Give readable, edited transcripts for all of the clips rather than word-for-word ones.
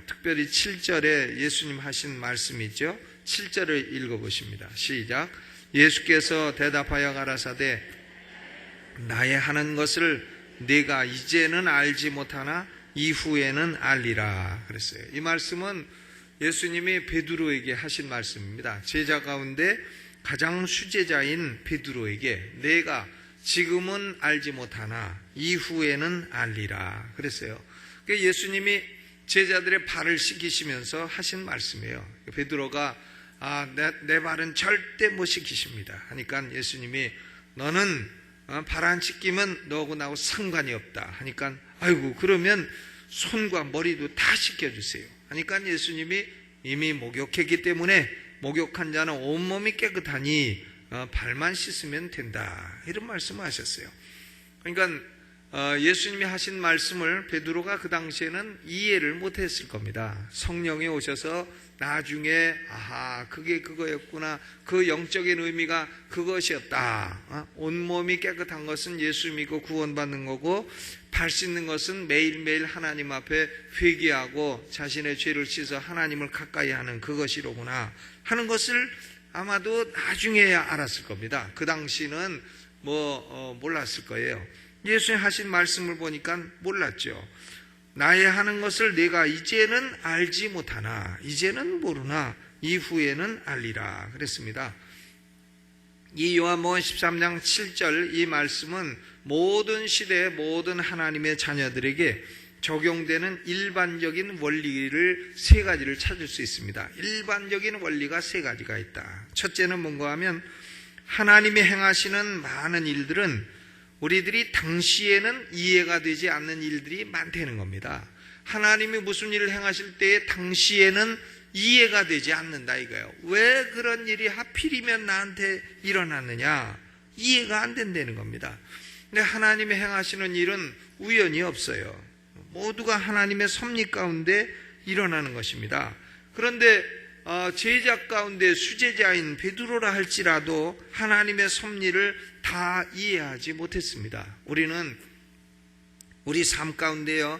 특별히 7절에 예수님 하신 말씀이 있죠. 7절을 읽어보십니다. 시작. 예수께서 대답하여 가라사대 나의 하는 것을 네가 이제는 알지 못하나 이후에는 알리라 그랬어요. 이 말씀은 예수님이 베드로에게 하신 말씀입니다. 제자 가운데 가장 수제자인 베드로에게 내가 지금은 알지 못하나 이후에는 알리라 그랬어요. 예수님이 제자들의 발을 씻기시면서 하신 말씀이에요. 베드로가 내 발은 절대 못 씻기십니다 하니까 예수님이 너는 발 안 씻기면 너하고 나하고 상관이 없다 하니까 아이고 그러면 손과 머리도 다 씻겨주세요 하니까 예수님이 이미 목욕했기 때문에 목욕한 자는 온몸이 깨끗하니 발만 씻으면 된다 이런 말씀을 하셨어요. 그러니까 예수님이 하신 말씀을 베드로가 그 당시에는 이해를 못했을 겁니다. 성령이 오셔서 나중에 그게 그거였구나, 그 영적인 의미가 그것이었다. 온몸이 깨끗한 것은 예수 믿고 구원받는 거고 발 씻는 것은 매일매일 하나님 앞에 회개하고 자신의 죄를 씻어 하나님을 가까이 하는 그것이로구나 하는 것을 아마도 나중에야 알았을 겁니다. 그 당시는 몰랐을 거예요. 예수님 하신 말씀을 보니까 몰랐죠. 나의 하는 것을 내가 이제는 알지 못하나 이제는 모르나 이후에는 알리라 그랬습니다. 이 요한복음 13장 7절 이 말씀은 모든 시대의 모든 하나님의 자녀들에게 적용되는 일반적인 원리를 세 가지를 찾을 수 있습니다. 일반적인 원리가 세 가지가 있다. 첫째는 뭔가 하면 하나님이 행하시는 많은 일들은 우리들이 당시에는 이해가 되지 않는 일들이 많다는 겁니다. 하나님이 무슨 일을 행하실 때에 당시에는 이해가 되지 않는다 이거예요. 왜 그런 일이 하필이면 나한테 일어났느냐 이해가 안 된다는 겁니다. 근데 하나님이 행하시는 일은 우연이 없어요. 모두가 하나님의 섭리 가운데 일어나는 것입니다. 그런데 제자 가운데 수제자인 베드로라 할지라도 하나님의 섭리를 다 이해하지 못했습니다. 우리는 우리 삶 가운데요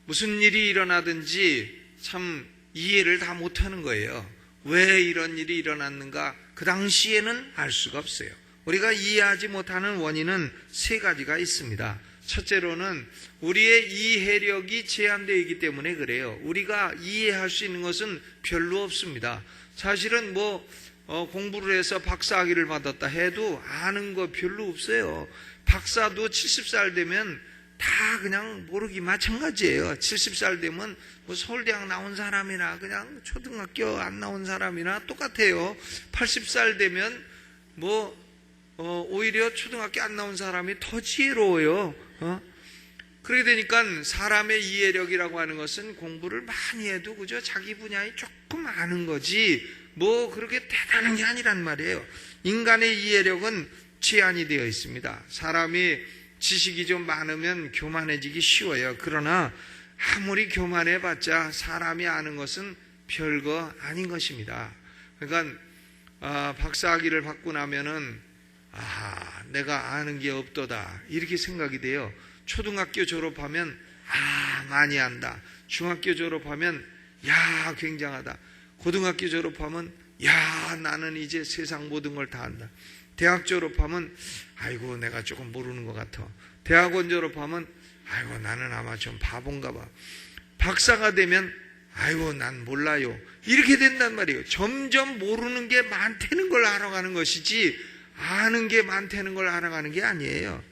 무슨 일이 일어나든지 참 이해를 다 못하는 거예요. 왜 이런 일이 일어났는가 그 당시에는 알 수가 없어요. 우리가 이해하지 못하는 원인은 세 가지가 있습니다. 첫째로는 우리의 이해력이 제한되어 있기 때문에 그래요. 우리가 이해할 수 있는 것은 별로 없습니다. 사실은 공부를 해서 박사학위를 받았다 해도 아는 거 별로 없어요. 박사도 70살 되면 다 그냥 모르기 마찬가지예요. 70살 되면 서울대학 나온 사람이나 그냥 초등학교 안 나온 사람이나 똑같아요. 80살 되면 오히려 초등학교 안 나온 사람이 더 지혜로워요. 그러게 되니까 사람의 이해력이라고 하는 것은 공부를 많이 해도 그저 자기 분야에 조금 아는 거지 그렇게 대단한 게 아니란 말이에요. 인간의 이해력은 제한이 되어 있습니다. 사람이 지식이 좀 많으면 교만해지기 쉬워요. 그러나 아무리 교만해봤자 사람이 아는 것은 별거 아닌 것입니다. 그러니까 박사학위를 받고 나면은 내가 아는 게 없도다 이렇게 생각이 돼요. 초등학교 졸업하면 많이 안다. 중학교 졸업하면 굉장하다. 고등학교 졸업하면 나는 이제 세상 모든 걸 다 안다. 대학 졸업하면 아이고 내가 조금 모르는 것 같아. 대학원 졸업하면 아이고 나는 아마 좀 바본가 봐. 박사가 되면 아이고 난 몰라요 이렇게 된단 말이에요. 점점 모르는 게 많다는 걸 알아가는 것이지 아는 게 많다는 걸 알아가는 게 아니에요.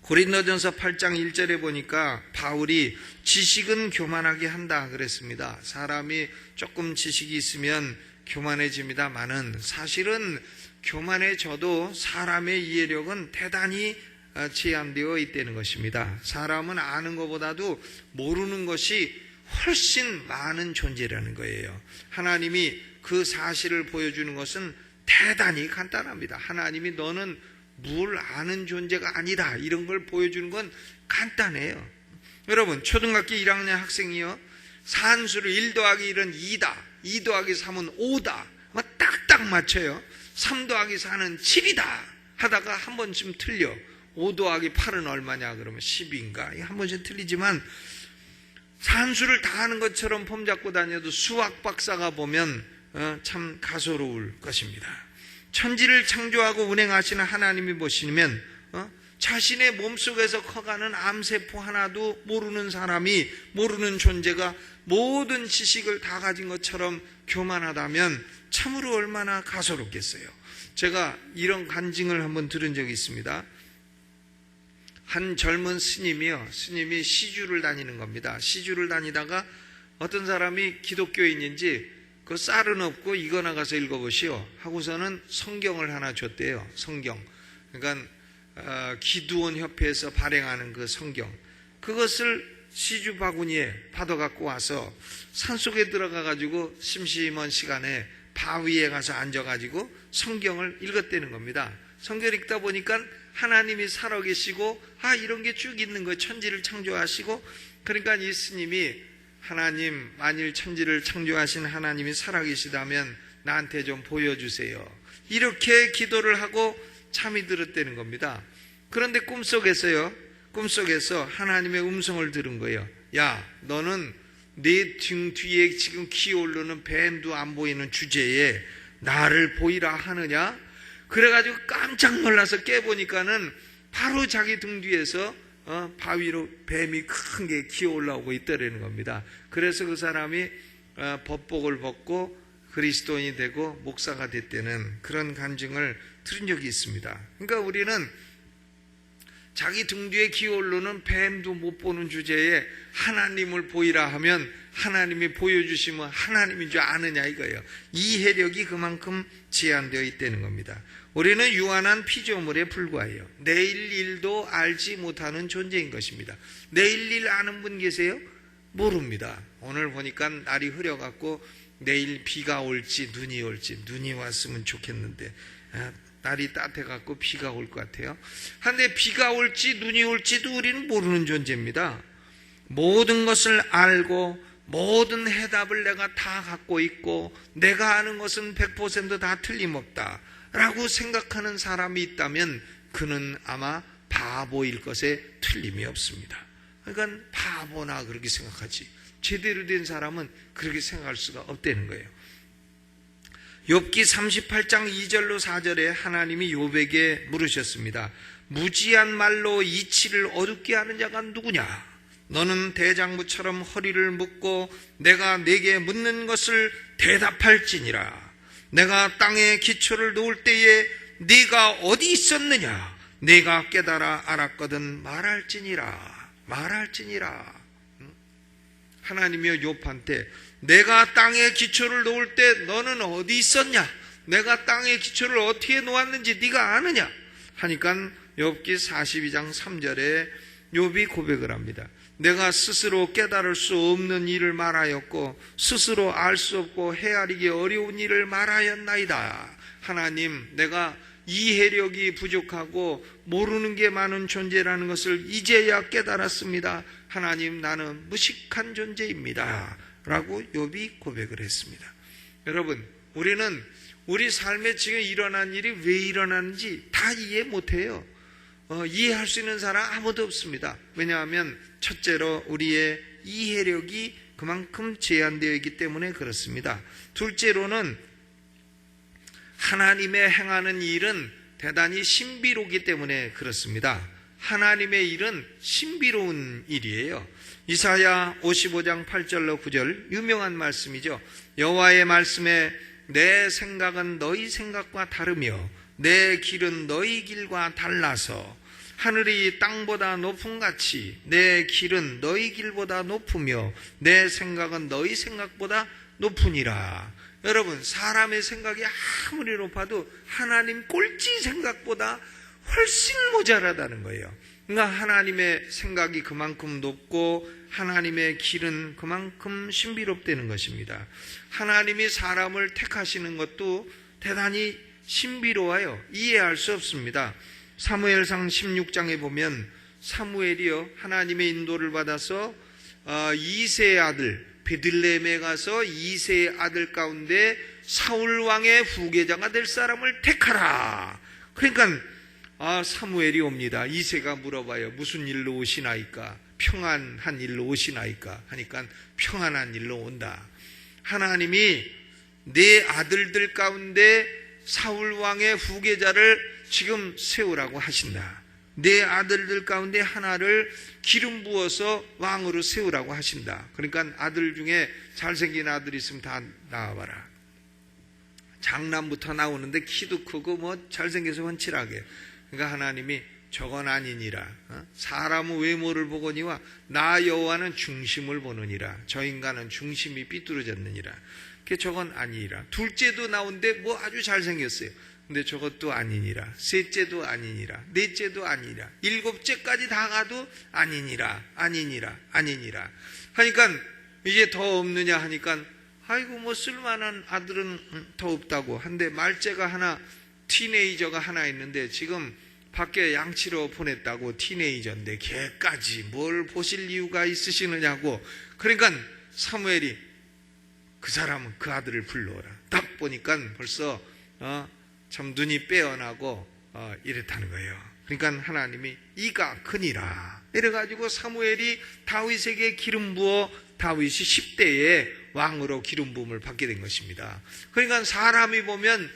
고린도전서 8장 1절에 보니까 바울이 지식은 교만하게 한다 그랬습니다. 사람이 조금 지식이 있으면 교만해집니다만은 사실은 교만해져도 사람의 이해력은 대단히 제한되어 있다는 것입니다. 사람은 아는 것보다도 모르는 것이 훨씬 많은 존재라는 거예요. 하나님이 그 사실을 보여주는 것은 대단히 간단합니다. 하나님이 너는 뭘 아는 존재가 아니다 이런 걸 보여주는 건 간단해요. 여러분 초등학교 1학년 학생이요 산수를 1 더하기 1은 2다 2 더하기 3은 5다 딱딱 맞춰요. 3 더하기 4는 7이다 하다가 한 번쯤 틀려. 5 더하기 8은 얼마냐 그러면 10인가 한 번씩 틀리지만 산수를 다 하는 것처럼 폼 잡고 다녀도 수학 박사가 보면 참 가소로울 것입니다. 천지를 창조하고 운행하시는 하나님이 보시면 자신의 몸속에서 커가는 암세포 하나도 모르는 사람이, 모르는 존재가 모든 지식을 다 가진 것처럼 교만하다면 참으로 얼마나 가소롭겠어요. 제가 이런 간증을 한번 들은 적이 있습니다. 한 젊은 스님이 시주를 다니는 겁니다. 시주를 다니다가 어떤 사람이 기독교인인지 그 쌀은 없고 이거 나가서 읽어보시오 하고서는 성경을 하나 줬대요. 성경. 그러니까 기두원 협회에서 발행하는 그 성경. 그것을 시주 바구니에 받아갖고 와서 산속에 들어가가지고 심심한 시간에 바위에 가서 앉아가지고 성경을 읽었다는 겁니다. 성경을 읽다 보니까 하나님이 살아계시고 이런 게 쭉 있는 거예요. 천지를 창조하시고. 그러니까 이 스님이 하나님, 만일 천지를 창조하신 하나님이 살아계시다면 나한테 좀 보여주세요. 이렇게 기도를 하고 잠이 들었다는 겁니다. 그런데 꿈속에서 하나님의 음성을 들은 거예요. 야, 너는 내 등 뒤에 지금 기어오르는 뱀도 안 보이는 주제에 나를 보이라 하느냐? 그래가지고 깜짝 놀라서 깨보니까는 바로 자기 등 뒤에서 바위로 뱀이 큰 게 기어 올라오고 있더라는 겁니다. 그래서 그 사람이 법복을 벗고 그리스도인이 되고 목사가 됐다는 그런 간증을 들은 적이 있습니다. 그러니까 우리는 자기 등 뒤에 기어오르는 뱀도 못 보는 주제에 하나님을 보이라 하면 하나님이 보여주시면 하나님인 줄 아느냐 이거예요. 이해력이 그만큼 제한되어 있다는 겁니다. 우리는 유한한 피조물에 불과해요. 내일 일도 알지 못하는 존재인 것입니다. 내일 일 아는 분 계세요? 모릅니다. 오늘 보니까 날이 흐려갖고 내일 비가 올지 눈이 올지, 눈이 왔으면 좋겠는데 날이 따뜻해갖고 비가 올 것 같아요. 그런데 비가 올지 눈이 올지도 우리는 모르는 존재입니다. 모든 것을 알고 모든 해답을 내가 다 갖고 있고 내가 아는 것은 100% 다 틀림없다 라고 생각하는 사람이 있다면 그는 아마 바보일 것에 틀림이 없습니다. 그러니까 바보나 그렇게 생각하지, 제대로 된 사람은 그렇게 생각할 수가 없다는 거예요. 욥기 38장 2절로 4절에 하나님이 욥에게 물으셨습니다. 무지한 말로 이치를 어둡게 하는 자가 누구냐? 너는 대장부처럼 허리를 묶고 내가 네게 묻는 것을 대답할지니라. 내가 땅에 기초를 놓을 때에 네가 어디 있었느냐? 네가 깨달아 알았거든 말할지니라. 하나님이여 욥한테 내가 땅에 기초를 놓을 때 너는 어디 있었냐? 내가 땅에 기초를 어떻게 놓았는지 네가 아느냐? 하니까 욥기 42장 3절에 욥이 고백을 합니다. 내가 스스로 깨달을 수 없는 일을 말하였고 스스로 알 수 없고 헤아리기 어려운 일을 말하였나이다. 하나님, 내가 이해력이 부족하고 모르는 게 많은 존재라는 것을 이제야 깨달았습니다. 하나님, 나는 무식한 존재입니다 라고 욥이 고백을 했습니다. 여러분, 우리는 우리 삶에 지금 일어난 일이 왜 일어나는지 다 이해 못해요. 이해할 수 있는 사람 아무도 없습니다. 왜냐하면 첫째로 우리의 이해력이 그만큼 제한되어 있기 때문에 그렇습니다. 둘째로는 하나님의 행하는 일은 대단히 신비롭기 때문에 그렇습니다. 하나님의 일은 신비로운 일이에요. 이사야 55장 8절로 9절 유명한 말씀이죠. 여호와의 말씀에 내 생각은 너희 생각과 다르며 내 길은 너희 길과 달라서 하늘이 땅보다 높음같이 내 길은 너희 길보다 높으며 내 생각은 너희 생각보다 높으니라. 여러분, 사람의 생각이 아무리 높아도 하나님 꼴찌 생각보다 훨씬 모자라다는 거예요. 그러니까 하나님의 생각이 그만큼 높고 하나님의 길은 그만큼 신비롭다는 것입니다. 하나님이 사람을 택하시는 것도 대단히 신비로워요. 이해할 수 없습니다. 사무엘상 16장에 보면 사무엘이요 하나님의 인도를 받아서 이새의 아들 베들레헴에 가서 이새의 아들 가운데 사울 왕의 후계자가 될 사람을 택하라. 그러니까 사무엘이 옵니다. 이새가 물어봐요. 무슨 일로 오시나이까? 평안한 일로 오시나이까 하니까 평안한 일로 온다. 하나님이 내 아들들 가운데 사울 왕의 후계자를 지금 세우라고 하신다. 내 아들들 가운데 하나를 기름 부어서 왕으로 세우라고 하신다. 그러니까 아들 중에 잘생긴 아들 있으면 다 나와봐라. 장남부터 나오는데 키도 크고 뭐 잘생겨서 훤칠하게. 그러니까 하나님이 저건 아니니라. 사람은 외모를 보거니와 나 여호와는 중심을 보느니라. 저 인간은 중심이 삐뚤어졌느니라. 그게 저건 아니니라. 둘째도 나오는데 뭐 아주 잘생겼어요. 근데 저것도 아니니라. 셋째도 아니니라. 넷째도 아니니라. 일곱째까지 다 가도 아니니라. 아니니라. 아니니라. 하니까 이제 더 없느냐 하니까 아이고 뭐 쓸만한 아들은 더 없다고. 한데 말째가 하나, 티네이저가 하나 있는데 지금 밖에 양치로 보냈다고. 티네이저인데 걔까지 뭘 보실 이유가 있으시느냐고. 그러니까 사무엘이 그 사람은 그 아들을 불러오라. 딱 보니까 벌써 참 눈이 빼어나고 이랬다는 거예요. 그러니까 하나님이 이가 크니라. 이래가지고 사무엘이 다윗에게 기름 부어 다윗이 10대에 왕으로 기름 부음을 받게 된 것입니다. 그러니까 사람이 보면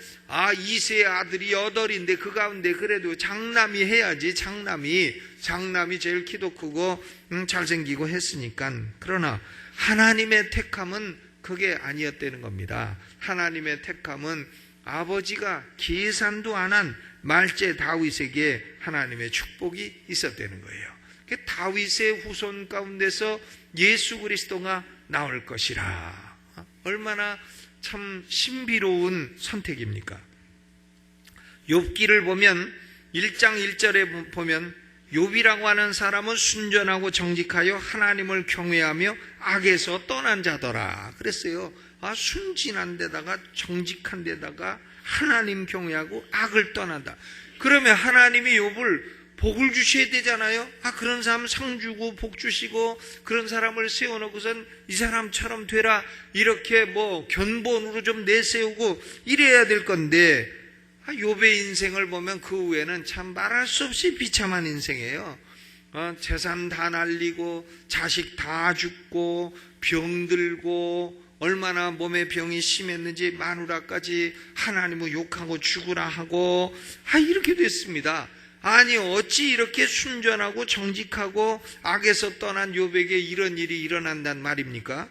이세의 아들이 8인데 그 가운데 그래도 장남이 해야지. 장남이 제일 키도 크고 잘생기고 했으니까. 그러나 하나님의 택함은 그게 아니었다는 겁니다. 하나님의 택함은 아버지가 계산도 안 한 말째 다윗에게 하나님의 축복이 있었다는 거예요. 다윗의 후손 가운데서 예수 그리스도가 나올 것이라. 얼마나 참 신비로운 선택입니까? 욥기를 보면 1장 1절에 보면 욥이라고 하는 사람은 순전하고 정직하여 하나님을 경외하며 악에서 떠난 자더라 그랬어요. 순진한 데다가 정직한 데다가 하나님 경외하고 악을 떠난다. 그러면 하나님이 욥을 복을 주셔야 되잖아요. 그런 사람 상 주고 복 주시고 그런 사람을 세워놓고선 이 사람처럼 되라 이렇게 뭐 견본으로 좀 내세우고 이래야 될 건데 욥의 인생을 보면 그 후에는 참 말할 수 없이 비참한 인생이에요. 재산 다 날리고 자식 다 죽고 병들고 얼마나 몸에 병이 심했는지 마누라까지 하나님을 욕하고 죽으라 하고 이렇게 됐습니다. 아니 어찌 이렇게 순전하고 정직하고 악에서 떠난 욥에게 이런 일이 일어난단 말입니까?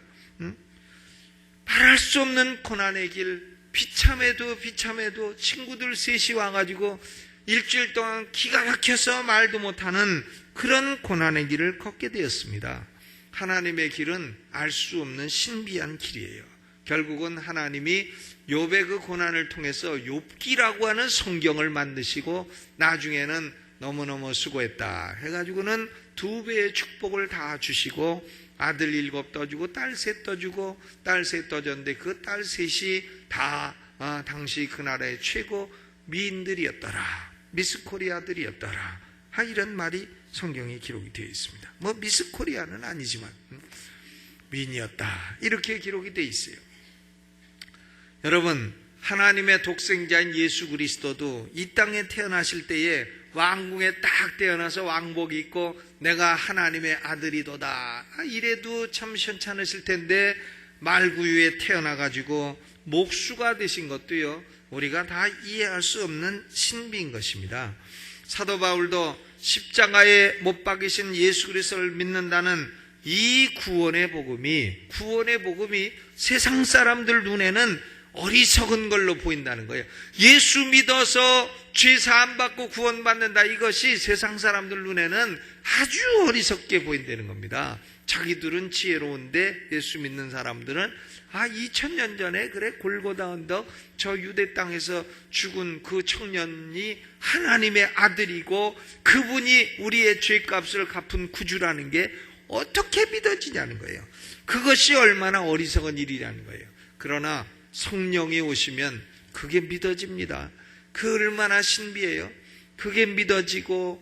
말할 수 없는 고난의 길, 비참해도 친구들 셋이 와가지고 일주일 동안 기가 막혀서 말도 못하는 그런 고난의 길을 걷게 되었습니다. 하나님의 길은 알 수 없는 신비한 길이에요. 결국은 하나님이 욥의 그 고난을 통해서 욥기라고 하는 성경을 만드시고 나중에는 너무너무 수고했다 해가지고는 2배의 축복을 다 주시고 아들 7 떠주고 딸 3 떠주고 딸 3 떠줬는데 그 딸 셋이 다 당시 그 나라의 최고 미인들이었더라. 미스코리아들이었더라. 이런 말이 성경에 기록이 되어 있습니다. 뭐 미스코리아는 아니지만 미인이었다 이렇게 기록이 되어 있어요. 여러분 하나님의 독생자인 예수 그리스도도 이 땅에 태어나실 때에 왕궁에 딱 태어나서 왕복이 있고 내가 하나님의 아들이도다 이래도 참 시원찮으실 텐데 말구유에 태어나가지고 목수가 되신 것도요 우리가 다 이해할 수 없는 신비인 것입니다. 사도 바울도 십자가에 못 박이신 예수 그리스도를 믿는다는 이 구원의 복음이 세상 사람들 눈에는 어리석은 걸로 보인다는 거예요. 예수 믿어서 죄 사함 받고 구원받는다 이것이 세상 사람들 눈에는 아주 어리석게 보인다는 겁니다. 자기들은 지혜로운데 예수 믿는 사람들은 2000년 전에 그래 골고다 언덕 저 유대 땅에서 죽은 그 청년이 하나님의 아들이고 그분이 우리의 죄값을 갚은 구주라는 게 어떻게 믿어지냐는 거예요. 그것이 얼마나 어리석은 일이라는 거예요. 그러나 성령이 오시면 그게 믿어집니다. 그 얼마나 신비해요. 그게 믿어지고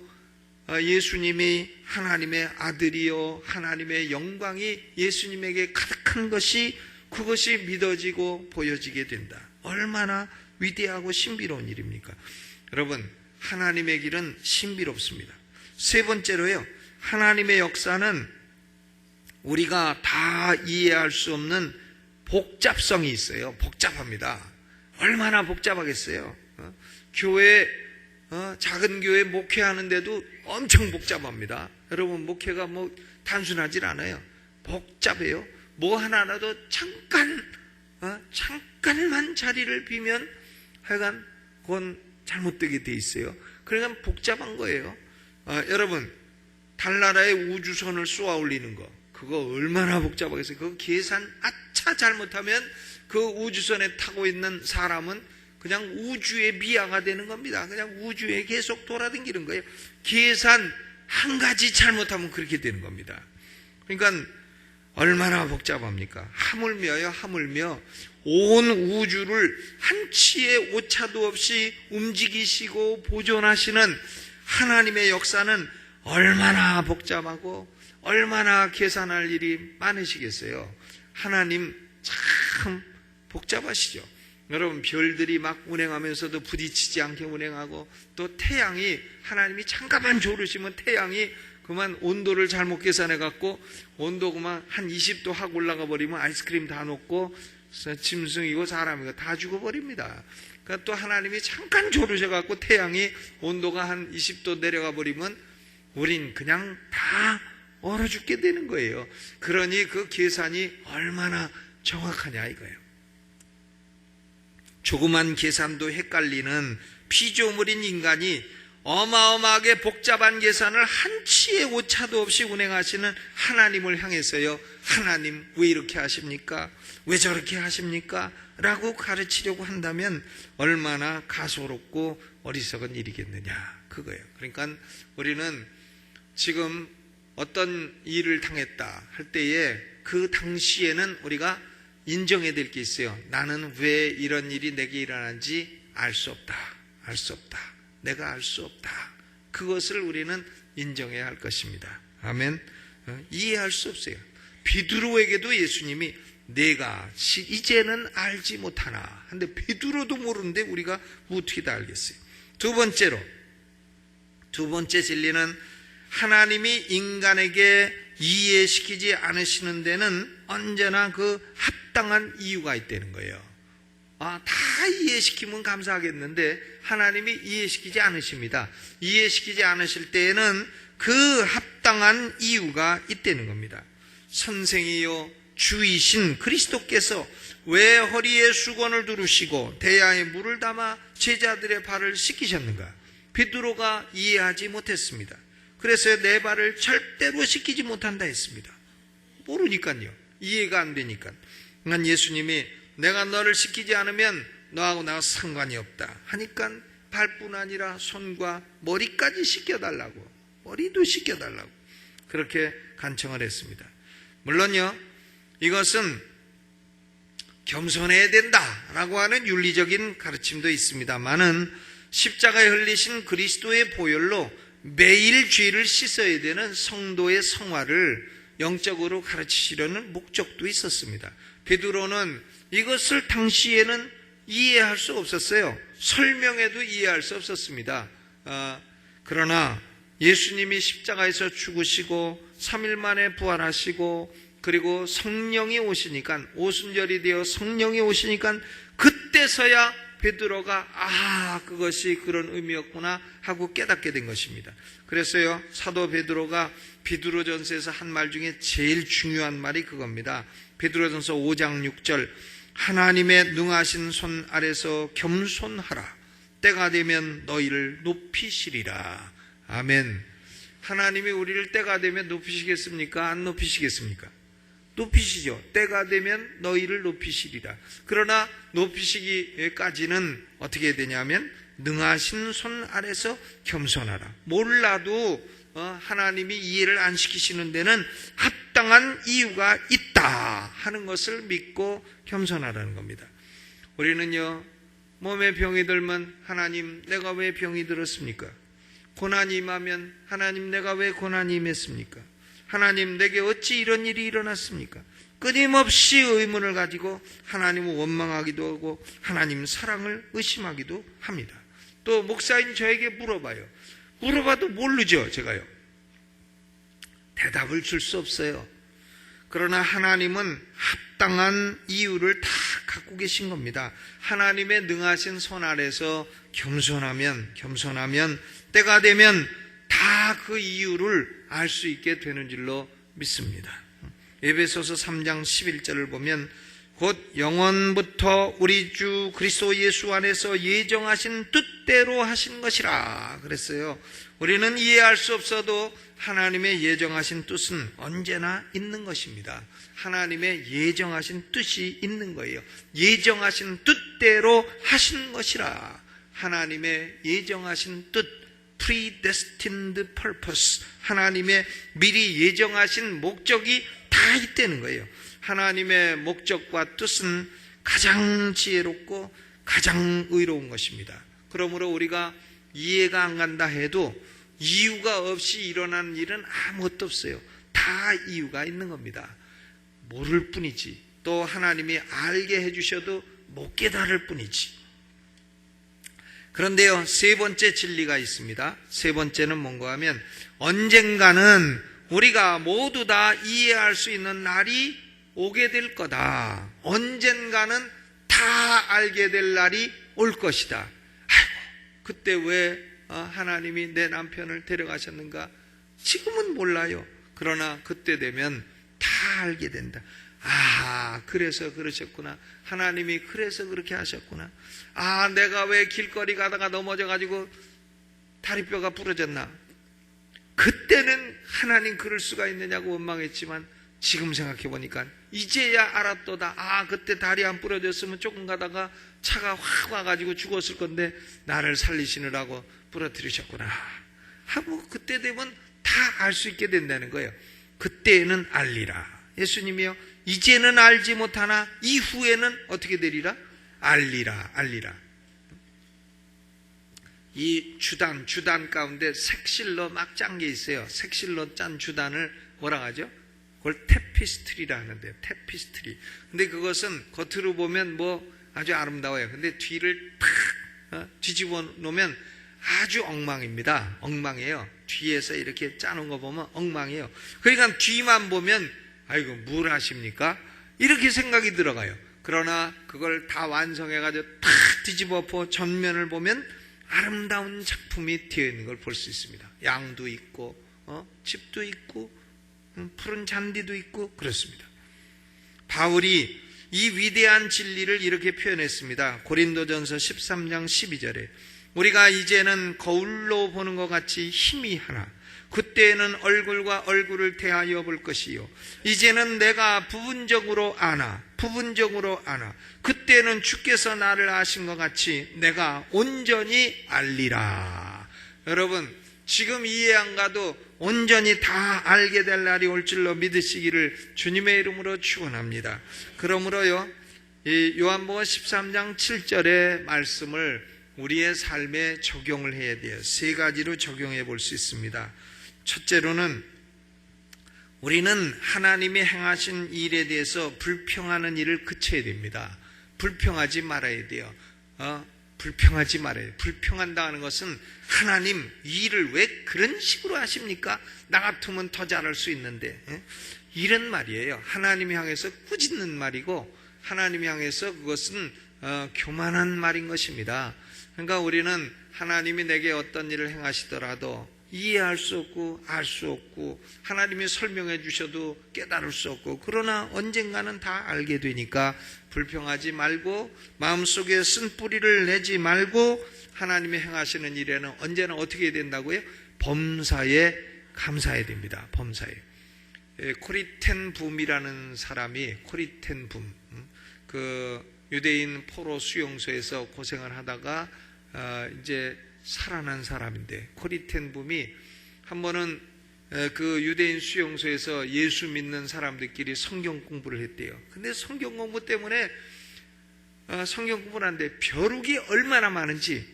예수님이 하나님의 아들이요 하나님의 영광이 예수님에게 가득한 것이 그것이 믿어지고 보여지게 된다. 얼마나 위대하고 신비로운 일입니까? 여러분 하나님의 길은 신비롭습니다. 세 번째로요 하나님의 역사는 우리가 다 이해할 수 없는 복잡성이 있어요. 복잡합니다. 얼마나 복잡하겠어요. 교회, 작은 교회 목회하는데도 엄청 복잡합니다. 여러분, 목회가 뭐 단순하질 않아요. 복잡해요. 뭐 하나라도 잠깐만 자리를 비면 하여간 그건 잘못되게 돼 있어요. 그러니까 복잡한 거예요. 여러분, 달나라에 우주선을 쏘아 올리는 거, 그거 얼마나 복잡하겠어요. 그거 계산 아차 잘못하면 그 우주선에 타고 있는 사람은 그냥 우주의 미아가 되는 겁니다. 그냥 우주에 계속 돌아다니는 거예요. 계산 한 가지 잘못하면 그렇게 되는 겁니다. 그러니까 얼마나 복잡합니까? 하물며 온 우주를 한치의 오차도 없이 움직이시고 보존하시는 하나님의 역사는 얼마나 복잡하고 얼마나 계산할 일이 많으시겠어요. 하나님 참 복잡하시죠. 여러분, 별들이 막 운행하면서도 부딪히지 않게 운행하고, 또 태양이, 하나님이 잠깐만 졸으시면 태양이 그만 온도를 잘못 계산해 갖고 온도 그만 한 20도 확 올라가 버리면 아이스크림 다 녹고 짐승이고 사람이고 다 죽어버립니다. 그러니까 또 하나님이 잠깐 졸으셔 갖고 태양이 온도가 한 20도 내려가 버리면 우린 그냥 다 얼어 죽게 되는 거예요. 그러니 그 계산이 얼마나 정확하냐 이거예요. 조그만 계산도 헷갈리는 피조물인 인간이 어마어마하게 복잡한 계산을 한치의 오차도 없이 운행하시는 하나님을 향해서요, 하나님 왜 이렇게 하십니까? 왜 저렇게 하십니까? 라고 가르치려고 한다면 얼마나 가소롭고 어리석은 일이겠느냐, 그거예요. 그러니까 우리는 지금 어떤 일을 당했다 할 때에 그 당시에는 우리가 인정해야 될 게 있어요. 나는 왜 이런 일이 내게 일어난지 알 수 없다. 내가 알 수 없다. 그것을 우리는 인정해야 할 것입니다. 아멘. 이해할 수 없어요. 베드로에게도 예수님이 내가 이제는 알지 못하나. 근데 베드로도 모르는데 우리가 어떻게 다 알겠어요. 두 번째 진리는 하나님이 인간에게 이해시키지 않으시는 데는 언제나 그 합당한 이유가 있다는 거예요. 다 이해시키면 감사하겠는데 하나님이 이해시키지 않으십니다. 이해시키지 않으실 때에는 그 합당한 이유가 있다는 겁니다. 선생이요 주이신 그리스도께서 왜 허리에 수건을 두르시고 대야에 물을 담아 제자들의 발을 씻기셨는가? 베드로가 이해하지 못했습니다. 그래서 내 발을 절대로 씻기지 못한다 했습니다. 모르니까요. 이해가 안 되니까. 그러니까 예수님이 내가 너를 씻기지 않으면 너하고 나하고 상관이 없다 하니까 발뿐 아니라 손과 머리까지 씻겨달라고, 머리도 씻겨달라고 그렇게 간청을 했습니다. 물론요, 이것은 겸손해야 된다라고 하는 윤리적인 가르침도 있습니다만은 십자가에 흘리신 그리스도의 보혈로 매일 죄를 씻어야 되는 성도의 성화를 영적으로 가르치시려는 목적도 있었습니다. 베드로는 이것을 당시에는 이해할 수 없었어요. 설명해도 이해할 수 없었습니다. 그러나 예수님이 십자가에서 죽으시고 3일 만에 부활하시고 그리고 성령이 오시니까, 오순절이 되어 성령이 오시니까 그때서야 베드로가 그것이 그런 의미였구나 하고 깨닫게 된 것입니다. 그래서요, 사도 베드로가 베드로전서에서 한 말 중에 제일 중요한 말이 그겁니다. 베드로전서 5장 6절 하나님의 능하신 손 아래서 겸손하라. 때가 되면 너희를 높이시리라. 아멘. 하나님이 우리를 때가 되면 높이시겠습니까? 안 높이시겠습니까? 높이시죠. 때가 되면 너희를 높이시리라. 그러나 높이시기까지는 어떻게 해야 되냐면 능하신 손 아래서 겸손하라. 몰라도 하나님이 이해를 안 시키시는 데는 합당한 이유가 있다 하는 것을 믿고 겸손하라는 겁니다. 우리는요, 몸에 병이 들면 하나님 내가 왜 병이 들었습니까? 고난이 임하면 하나님 내가 왜 고난이 임했습니까? 하나님 내게 어찌 이런 일이 일어났습니까? 끊임없이 의문을 가지고 하나님을 원망하기도 하고 하나님 사랑을 의심하기도 합니다. 또 목사인 저에게 물어봐요. 물어봐도 모르죠, 제가요. 대답을 줄 수 없어요. 그러나 하나님은 합당한 이유를 다 갖고 계신 겁니다. 하나님의 능하신 손 아래서 겸손하면 때가 되면 다 그 이유를 알 수 있게 되는 줄로 믿습니다. 에베소서 3장 11절을 보면 곧 영원부터 우리 주 그리스도 예수 안에서 예정하신 뜻대로 하신 것이라 그랬어요. 우리는 이해할 수 없어도 하나님의 예정하신 뜻은 언제나 있는 것입니다. 하나님의 예정하신 뜻이 있는 거예요. 예정하신 뜻대로 하신 것이라. 하나님의 예정하신 뜻, predestined purpose, 하나님의 미리 예정하신 목적이 다 있다는 거예요. 하나님의 목적과 뜻은 가장 지혜롭고 가장 의로운 것입니다. 그러므로 우리가 이해가 안 간다 해도 이유가 없이 일어나는 일은 아무것도 없어요. 다 이유가 있는 겁니다. 모를 뿐이지, 또 하나님이 알게 해주셔도 못 깨달을 뿐이지. 그런데요, 세 번째 진리가 있습니다. 세 번째는 뭔가 하면 언젠가는 우리가 모두 다 이해할 수 있는 날이 오게 될 거다. 언젠가는 다 알게 될 날이 올 것이다. 아이고, 그때 왜 하나님이 내 남편을 데려가셨는가? 지금은 몰라요. 그러나 그때 되면 다 알게 된다. 아, 그래서 그러셨구나. 하나님이 그래서 그렇게 하셨구나. 아, 내가 왜 길거리 가다가 넘어져가지고 다리뼈가 부러졌나? 그때는 하나님 그럴 수가 있느냐고 원망했지만 지금 생각해보니까 이제야 알았도다. 아, 그때 다리 안 부러졌으면 조금 가다가 차가 확 와가지고 죽었을 건데 나를 살리시느라고 부러뜨리셨구나 하고 그때 되면 다 알 수 있게 된다는 거예요. 그때는 알리라. 예수님이요, 이제는 알지 못하나 이후에는 어떻게 되리라? 알리라. 이 주단 가운데 색실로 막 짠 게 있어요. 색실로 짠 주단을 뭐라 하죠? 그걸 테피스트리라 하는데요. 테피스트리. 근데 그것은 겉으로 보면 뭐 아주 아름다워요. 근데 뒤를 팍 뒤집어 놓으면 아주 엉망입니다. 엉망이에요. 뒤에서 이렇게 짜놓은 거 보면 엉망이에요. 그러니까 뒤만 보면 아이고 뭘 하십니까? 이렇게 생각이 들어가요. 그러나 그걸 다 완성해가지고 탁 뒤집어 엎어 전면을 보면 아름다운 작품이 되어 있는 걸 볼 수 있습니다. 양도 있고 집도 있고 푸른 잔디도 있고 그렇습니다. 바울이 이 위대한 진리를 이렇게 표현했습니다. 고린도전서 13장 12절에 우리가 이제는 거울로 보는 것 같이 희미하나 그때에는 얼굴과 얼굴을 대하여 볼 것이요 이제는 내가 부분적으로 아나 그때는 주께서 나를 아신 것 같이 내가 온전히 알리라. 여러분, 지금 이해 안 가도 온전히 다 알게 될 날이 올 줄로 믿으시기를 주님의 이름으로 축원합니다. 그러므로요, 이 요한복음 13장 7절의 말씀을 우리의 삶에 적용을 해야 돼요. 세 가지로 적용해 볼 수 있습니다. 첫째로는 우리는 하나님이 행하신 일에 대해서 불평하는 일을 그쳐야 됩니다. 불평하지 말아야 돼요. 불평하지 말아요. 불평한다는 것은 하나님 이 일을 왜 그런 식으로 하십니까? 나 같으면 더 잘할 수 있는데, 이런 말이에요. 하나님이 향해서 꾸짖는 말이고 하나님이 향해서 그것은 교만한 말인 것입니다. 그러니까 우리는 하나님이 내게 어떤 일을 행하시더라도 이해할 수 없고 알 수 없고 하나님이 설명해 주셔도 깨달을 수 없고 그러나 언젠가는 다 알게 되니까 불평하지 말고 마음속에 쓴 뿌리를 내지 말고 하나님이 행하시는 일에는 언제나 어떻게 해야 된다고요? 범사에 감사해야 됩니다. 범사에. 코리텐 붐이라는 사람이 코리텐 붐, 그 유대인 포로 수용소에서 고생을 하다가 이제 살아난 사람인데 코리텐 붐이 한 번은 그 유대인 수용소에서 예수 믿는 사람들끼리 성경 공부를 했대요. 근데 성경 공부 때문에 성경 공부를 하는데 벼룩이 얼마나 많은지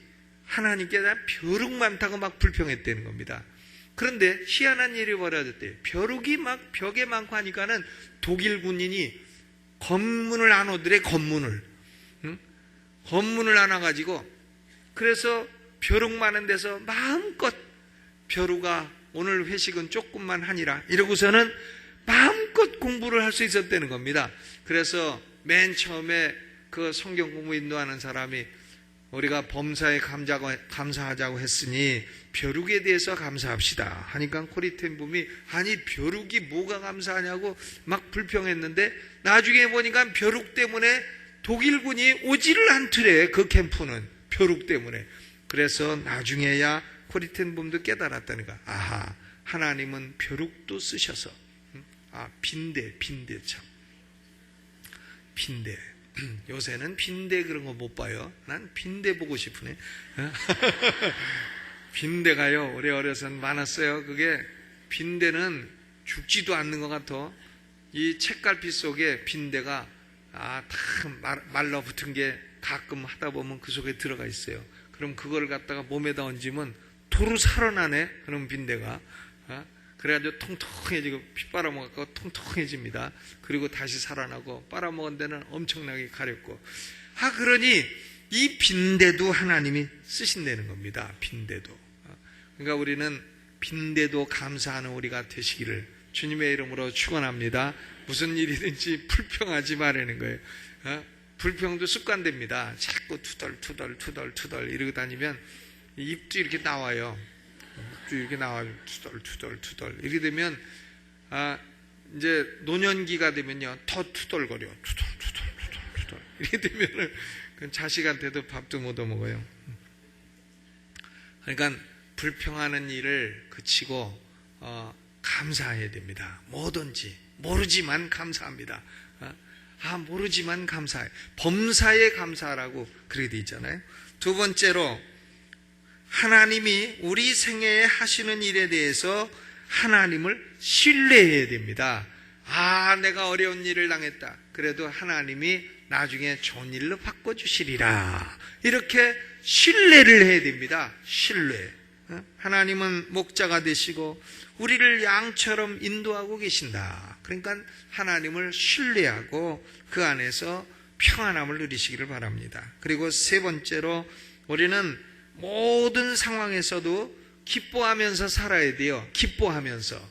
하나님께 다 벼룩 많다고 막 불평했다는 겁니다. 그런데 희한한 일이 벌어졌대요. 벼룩이 막 벽에 많고 하니까는 독일 군인이 검문을 안 오더래. 검문을 안 와가지고 그래서 벼룩 많은 데서 마음껏 벼룩아 오늘 회식은 조금만 하니라 이러고서는 마음껏 공부를 할 수 있었다는 겁니다. 그래서 맨 처음에 그 성경 공부 인도하는 사람이 우리가 범사에 감사하자고 했으니 벼룩에 대해서 감사합시다 하니까 코리텐붐이 아니 벼룩이 뭐가 감사하냐고 막 불평했는데 나중에 보니까 벼룩 때문에 독일군이 오지를 않더래. 그 캠프는 벼룩 때문에. 그래서 나중에야 코리텐붐도 깨달았다는 거야. 아하, 하나님은 벼룩도 쓰셔서 빈대 참 빈대. 요새는 빈대 그런 거 못 봐요. 난 빈대 보고 싶으네. 빈대가요, 우리 어려서는 많았어요. 그게 빈대는 죽지도 않는 것 같아. 이 책갈피 속에 빈대가 다 말라붙은 게 가끔 하다 보면 그 속에 들어가 있어요. 그럼 그걸 갖다가 몸에다 얹으면 도로 살아나네. 그럼 빈대가. 그래가지고 통통해지고 피 빨아먹고 통통해집니다. 그리고 다시 살아나고 빨아먹은 데는 엄청나게 가렵고. 그러니 이 빈대도 하나님이 쓰신다는 겁니다. 빈대도. 그러니까 우리는 빈대도 감사하는 우리가 되시기를 주님의 이름으로 축원합니다. 무슨 일이든지 불평하지 말라는 거예요. 불평도 습관됩니다. 자꾸 투덜 이러고 다니면 입도 이렇게 나와요. 이렇게 나와요. 투덜. 이렇게 되면, 이제 노년기가 되면요. 더 투덜거려. 투덜. 이렇게 되면은, 자식한테도 밥도 못 얻어먹어요. 그러니까, 불평하는 일을 그치고, 감사해야 됩니다. 뭐든지. 모르지만 감사합니다. 모르지만 감사해. 범사에 감사하라고 그렇게 돼 있잖아요. 두 번째로, 하나님이 우리 생애에 하시는 일에 대해서 하나님을 신뢰해야 됩니다. 내가 어려운 일을 당했다. 그래도 하나님이 나중에 좋은 일로 바꿔주시리라. 이렇게 신뢰를 해야 됩니다. 신뢰. 하나님은 목자가 되시고 우리를 양처럼 인도하고 계신다. 그러니까 하나님을 신뢰하고 그 안에서 평안함을 누리시기를 바랍니다. 그리고 세 번째로 우리는 모든 상황에서도 기뻐하면서 살아야 돼요. 기뻐하면서.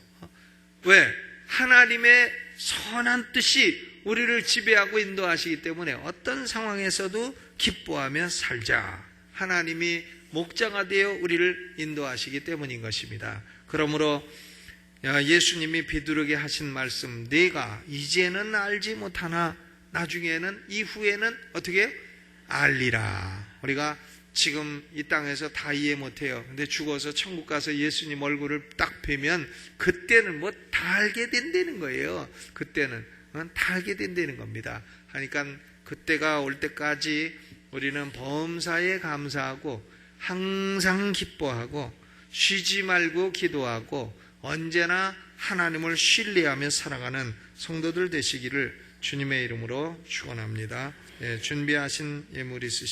왜? 하나님의 선한 뜻이 우리를 지배하고 인도하시기 때문에 어떤 상황에서도 기뻐하며 살자. 하나님이 목자가 되어 우리를 인도하시기 때문인 것입니다. 그러므로 예수님이 베드로에게 하신 말씀, 내가 이제는 알지 못하나 나중에는 이후에는 어떻게 알리라. 우리가 지금 이 땅에서 다 이해 못해요. 근데 죽어서 천국 가서 예수님 얼굴을 딱 뵈면 그때는 뭐 다 알게 된다는 거예요. 그때는 다 알게 된다는 겁니다. 그러니까 그때가 올 때까지 우리는 범사에 감사하고 항상 기뻐하고 쉬지 말고 기도하고 언제나 하나님을 신뢰하며 살아가는 성도들 되시기를 주님의 이름으로 축원합니다. 준비하신 예물 있으시죠?